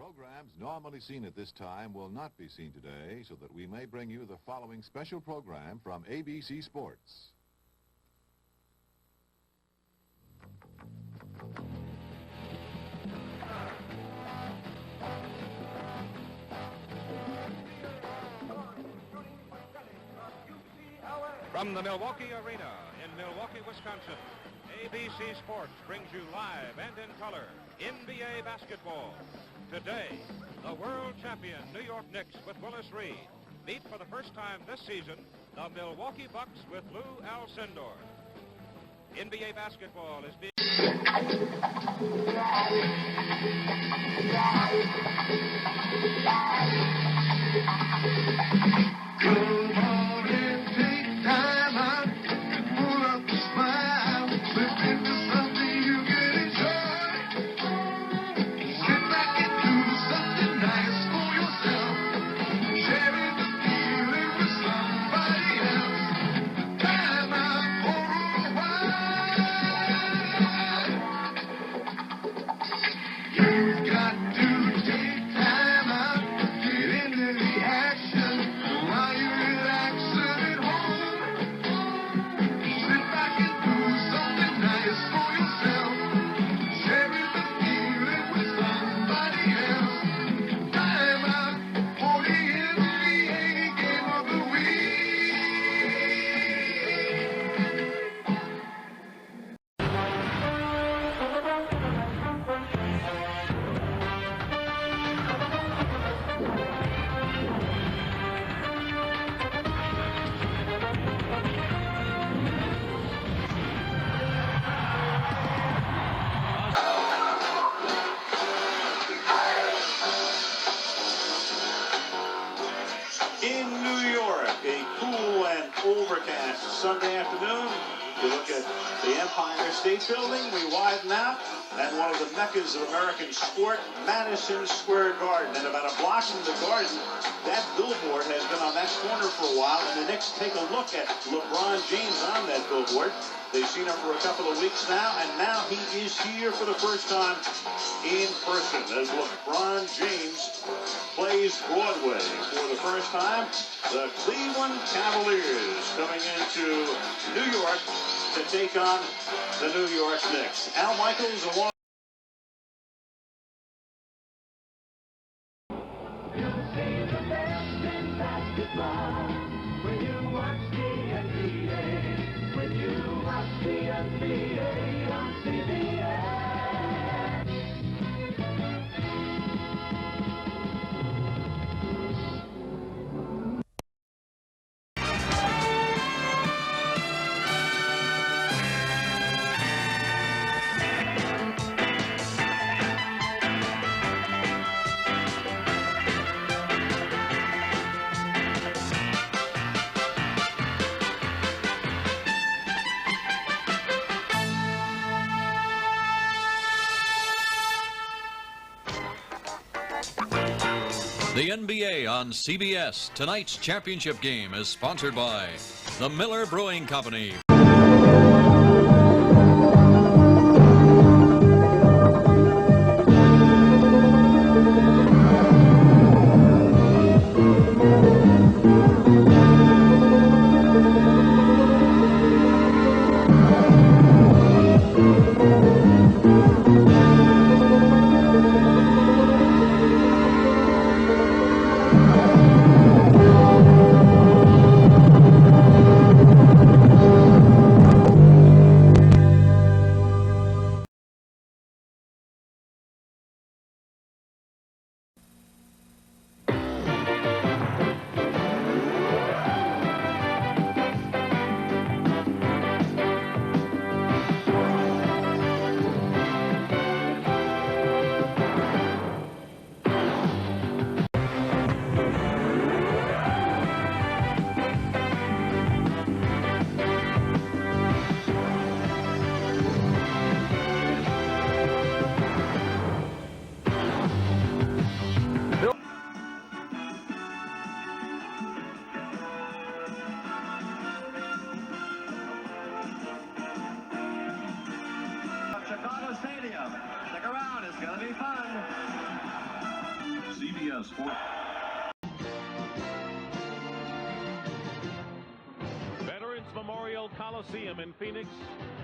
Programs normally seen at this time will not be seen today, so that we may bring you the following special program from ABC Sports. From the Milwaukee Arena in Milwaukee, Wisconsin, ABC Sports brings you live and in color NBA basketball. Today, the world champion New York Knicks with Willis Reed meet for the first time this season the Milwaukee Bucks with Lou Alcindor. NBA basketball is being... In New York, a cool and overcast Sunday afternoon. You look at the Empire State Building, we widen out, and one of the meccas of American sport, Madison Square Garden. And about a block from the Garden, that billboard has been on that corner for a while, and the Knicks take a look at LeBron James on that billboard. They've seen him for a couple of weeks now, and now he is here for the first time in person as LeBron James plays Broadway for the first time. The Cleveland Cavaliers coming into New York to take on the New York Knicks. Al Michaels along. You'll see the best in basketball when you watch the NBA. When you watch the NBA on CBS. The NBA on CBS. Tonight's championship game is sponsored by the Miller Brewing Company. CBS Sports. Veterans Memorial Coliseum in Phoenix,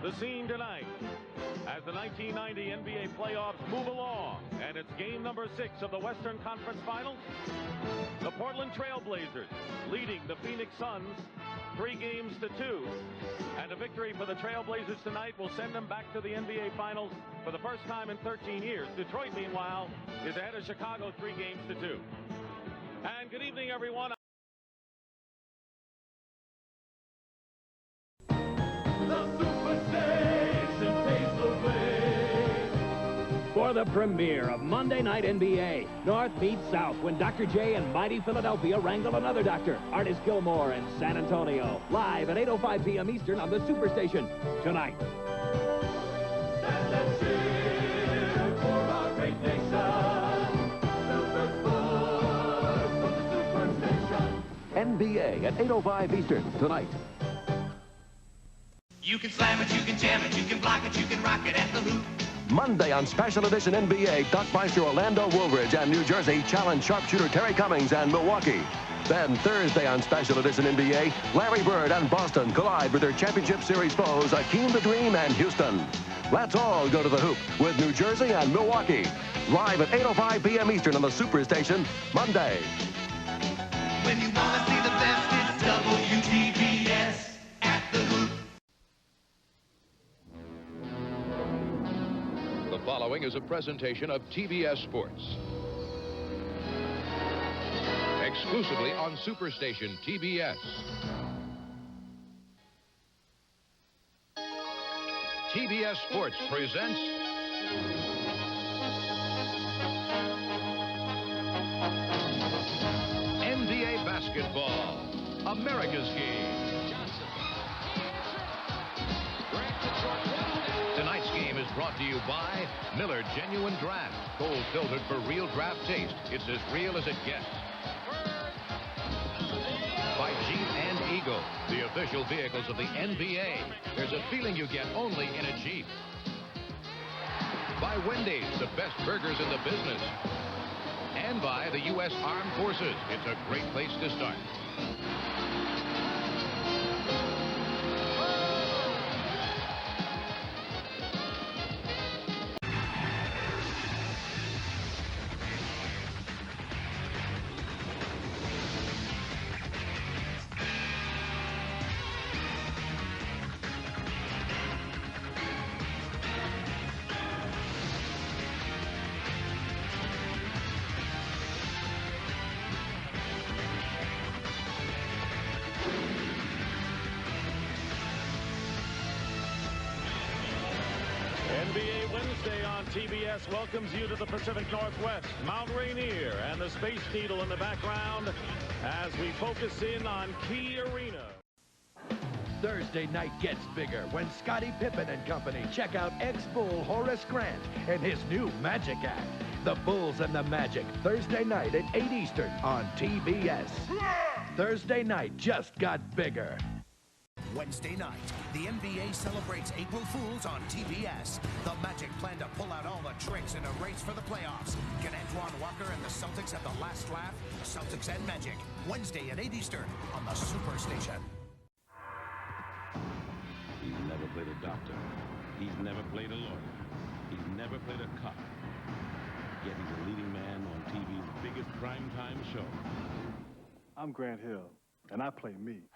the scene tonight as the 1990 NBA playoffs move along, and it's game number 6 of the Western Conference Finals. The Portland Trail Blazers leading the Phoenix Suns 3-2, and a victory for the Trail Blazers tonight will send them back to the NBA Finals for the first time in 13 years. Detroit, meanwhile, is ahead of Chicago 3-2. And good evening, everyone. For the premiere of Monday Night NBA, North meets South when Dr. J and Mighty Philadelphia wrangle another doctor, Artist Gilmore in San Antonio, live at 8:05 p.m. Eastern on the Superstation tonight. NBA at 8:05 Eastern tonight. You can slam it, you can jam it, you can block it, you can rock it at the hoop. Monday on Special Edition NBA, Duckmeister Orlando Woolridge and New Jersey challenge sharpshooter Terry Cummings and Milwaukee. Then Thursday on Special Edition NBA, Larry Bird and Boston collide with their championship series foes, Akeem the Dream and Houston. Let's all go to the hoop with New Jersey and Milwaukee. Live at 8:05 p.m. Eastern on the Superstation, Monday. When you want to see the best, it's WTBS at the hoop. The following is a presentation of TBS Sports. Exclusively on Superstation TBS. TBS Sports presents NBA Basketball, America's Game. Tonight's game is brought to you by Miller Genuine Draft. Cold filtered for real draft taste. It's as real as it gets. By Jeep and Eagle, the official vehicles of the NBA. There's a feeling you get only in a Jeep. By Wendy's, the best burgers in the business. And by the U.S. Armed Forces. It's a great place to start. NBA Wednesday on TBS welcomes you to the Pacific Northwest, Mount Rainier, and the Space Needle in the background as we focus in on Key Arena. Thursday night gets bigger when Scottie Pippen and company check out ex-Bull Horace Grant and his new Magic Act. The Bulls and the Magic, Thursday night at 8 Eastern on TBS. Thursday night just got bigger. Wednesday night, the NBA celebrates April Fools on TBS. The Magic plan to pull out all the tricks in a race for the playoffs. Can Antoine Walker and the Celtics have the last laugh? Celtics and Magic, Wednesday at 8 Eastern on the Superstation. He's never played a doctor. He's never played a lawyer. He's never played a cop. Yet he's a leading man on TV's biggest primetime show. I'm Grant Hill, and I play me.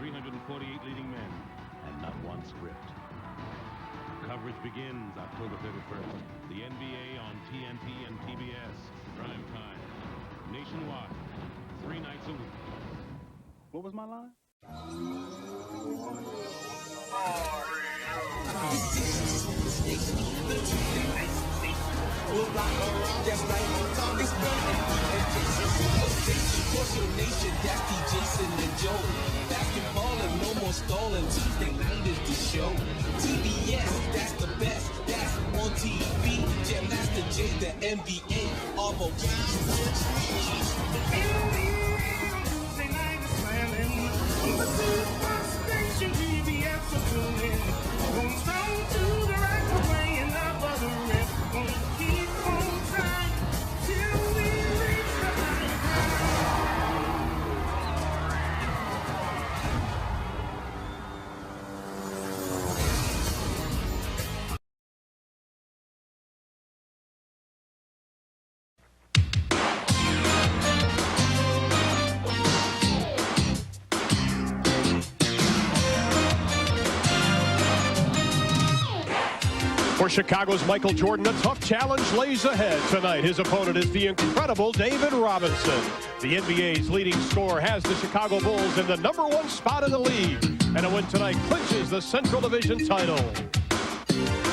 348 leading men, and not one script. Coverage begins October 31st. The NBA on TNT and TBS. Prime time. Nationwide. 3 nights a week. What was my line? We'll rock around, that's right, talk is burning. What's your nation? That's DJ Jason and Joe. Basketball and no more stalling. Tuesday night is the show. TBS, that's the best. That's on TV. Jam Master J, the NBA. All around Tuesday night is slamming. On the Superstation, TBS will tune in. Going strong to the right, we're playing up other rip. Gonna keep on trying till we For Chicago's Michael Jordan, a tough challenge lays ahead tonight. His opponent is the incredible David Robinson. The NBA's leading scorer has the Chicago Bulls in the #1 spot in the league, and a win tonight clinches the Central Division title.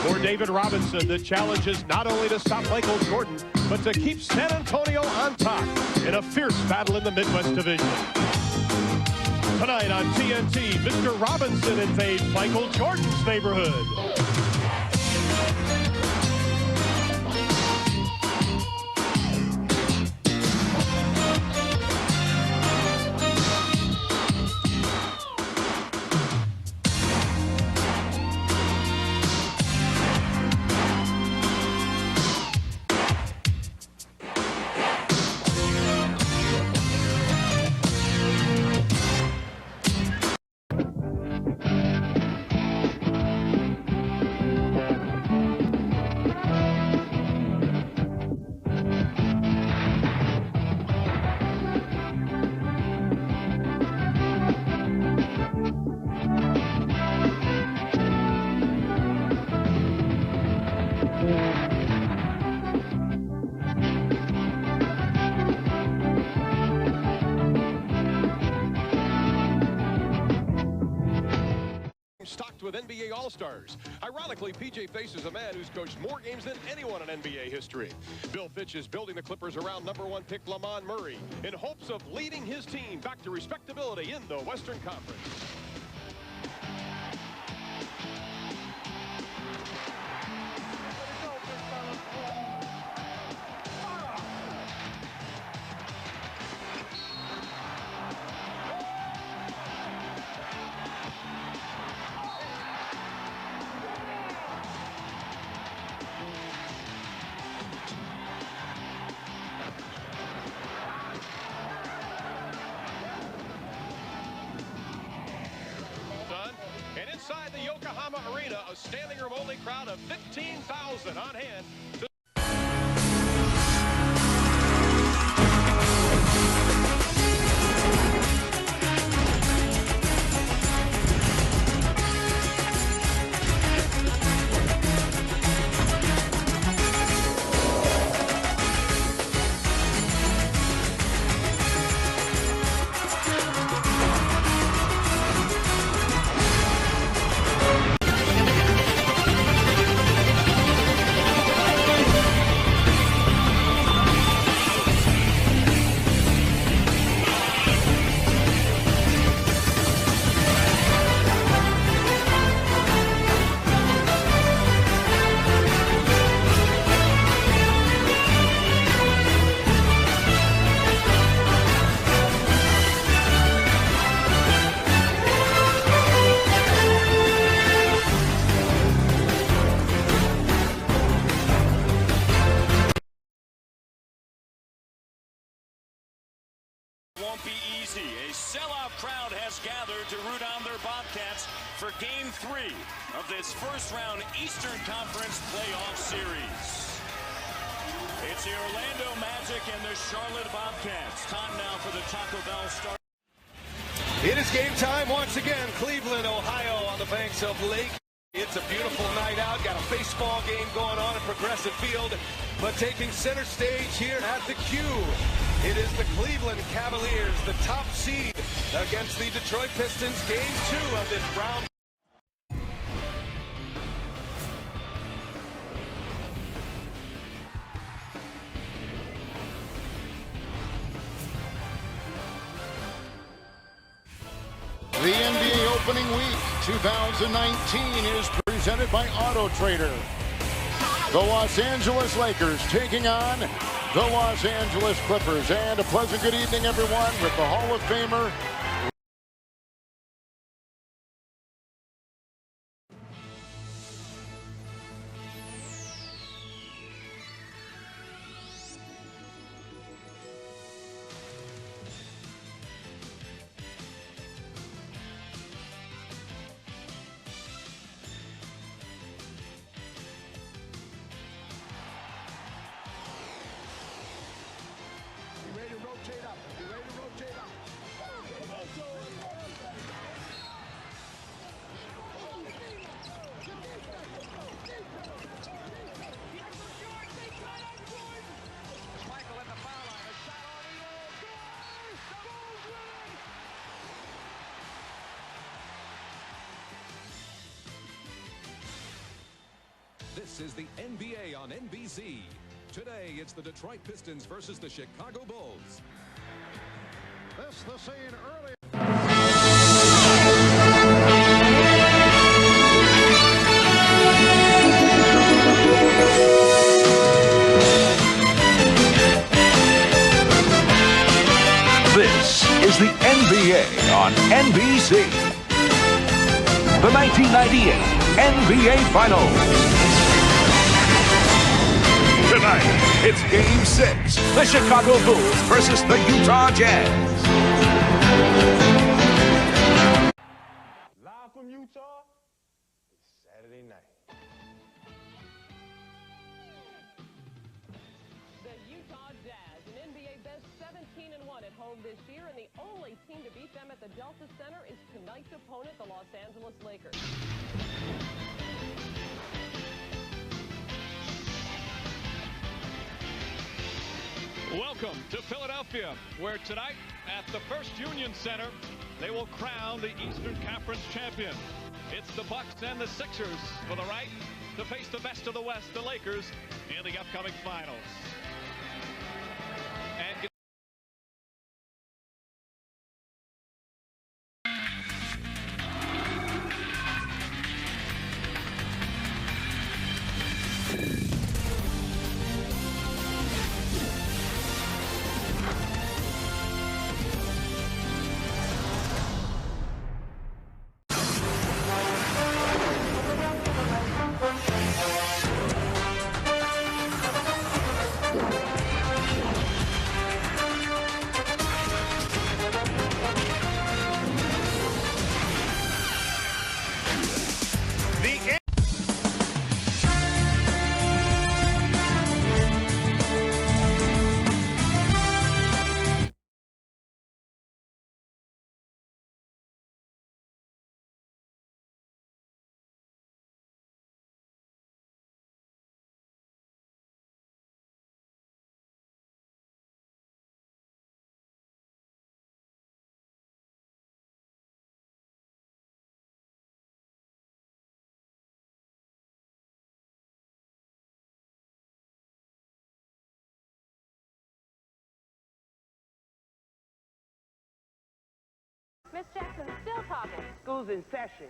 For David Robinson, the challenge is not only to stop Michael Jordan, but to keep San Antonio on top in a fierce battle in the Midwest Division. Tonight on TNT, Mr. Robinson invades Michael Jordan's neighborhood. Stocked with NBA All-Stars. Ironically, PJ faces a man who's coached more games than anyone in NBA history. Bill Fitch is building the Clippers around #1 pick Lamont Murray in hopes of leading his team back to respectability in the Western Conference. And inside the Yokohama Arena, a standing room only crowd of 15,000 on hand. Won't be easy. A sellout crowd has gathered to root on their Bobcats for Game 3 of this first-round Eastern Conference playoff series. It's the Orlando Magic and the Charlotte Bobcats. Time now for the Taco Bell start. It is game time once again. Cleveland, Ohio on the banks of Lake. It's a beautiful night out. Got a baseball game going on at Progressive Field. But taking center stage here at the Q, it is the Cleveland Cavaliers, the top seed, against the Detroit Pistons. Game 2 of this round. The NBA opening week 2019 is presented by Auto Trader. The Los Angeles Lakers taking on the Los Angeles Clippers. And a pleasant good evening, everyone, with the Hall of Famer. This is the NBA on NBC. Today, it's the Detroit Pistons versus the Chicago Bulls. This the scene early. This is the NBA on NBC. The 1998 NBA Finals. Tonight, it's Game 6. The Chicago Bulls versus the Utah Jazz. Live from Utah, it's Saturday night. The Utah Jazz, an NBA best 17-1 at home this year, and the only team to beat them at the Delta Center is tonight's opponent, the Los Angeles Lakers. Welcome to Philadelphia, where tonight at the First Union Center, they will crown the Eastern Conference champion. It's the Bucks and the Sixers for the right to face the best of the West, the Lakers, in the upcoming finals. And Miss Jackson's still talking. School's in session.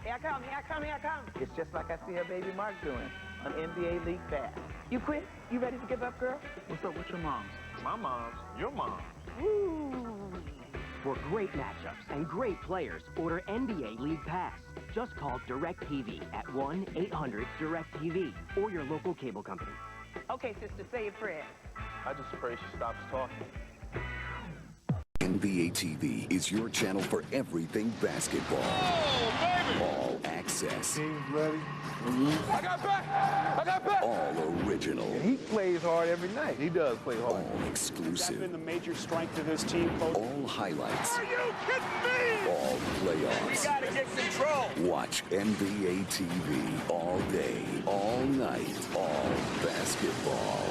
Here I come, here I come, here I come. It's just like I see her baby Mark doing on NBA League Pass. You quit? You ready to give up, girl? What's up with your moms? My mom's your mom. Woo! For great matchups and great players, order NBA League Pass. Just call DirecTV at 1-800-DirecTV or your local cable company. Okay, sister, say a prayer. I just pray she stops talking. NBA TV is your channel for everything basketball. Oh, baby! All access. Team ready? I got back! I got back! All original. And he plays hard every night. He does play hard. All exclusive. That's been the major strength of this team, Coach. All highlights. Are you kidding me? All playoffs. We gotta get control. Watch NBA TV all day, all night, all basketball.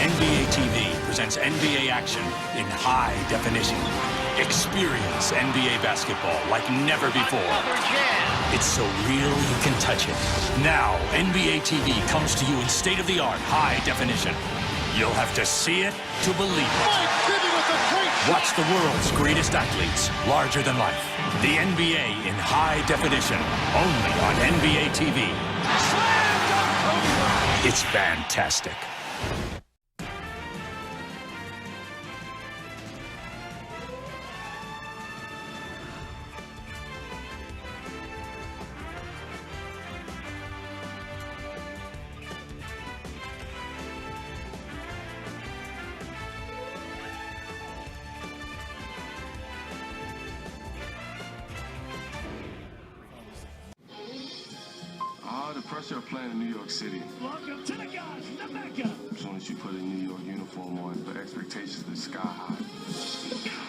NBA TV presents NBA action in high definition. Experience NBA basketball like never before. It's so real you can touch it. Now, NBA TV comes to you in state-of-the-art high definition. You'll have to see it to believe it. Watch the world's greatest athletes, larger than life. The NBA in high definition, only on NBA TV. It's fantastic. The pressure of playing in New York City. Welcome to the guys, the Mecca. As soon as you put a New York uniform on, the expectations are sky high.